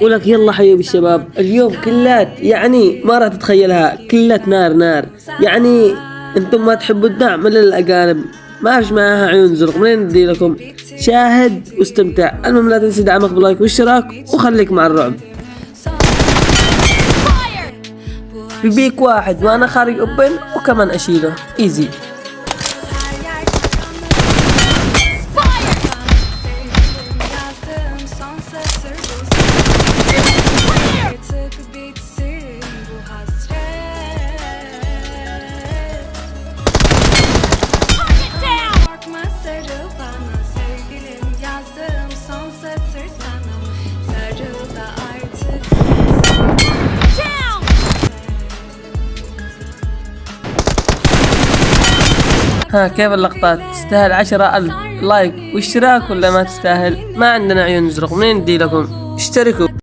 ولك يلا حبيبي الشباب، اليوم كلات يعني ما راح تتخيلها، كلات نار نار يعني. انتم ما تحبوا الدعم الا الاقارب، ما فيش معاها عيون زرق، منين ندي لكم؟ شاهد واستمتع. المهم لا تنسى دعمك باللايك والاشتراك، وخليك مع الرعب. في بيك واحد وانا خارج اوبن وكمان اشيله ايزي. ها كيف اللقطات؟ تستاهل 10,000 لايك واشتراك ولا ما تستاهل؟ ما عندنا عيون زرق، منين ندي لكم؟ اشتركوا.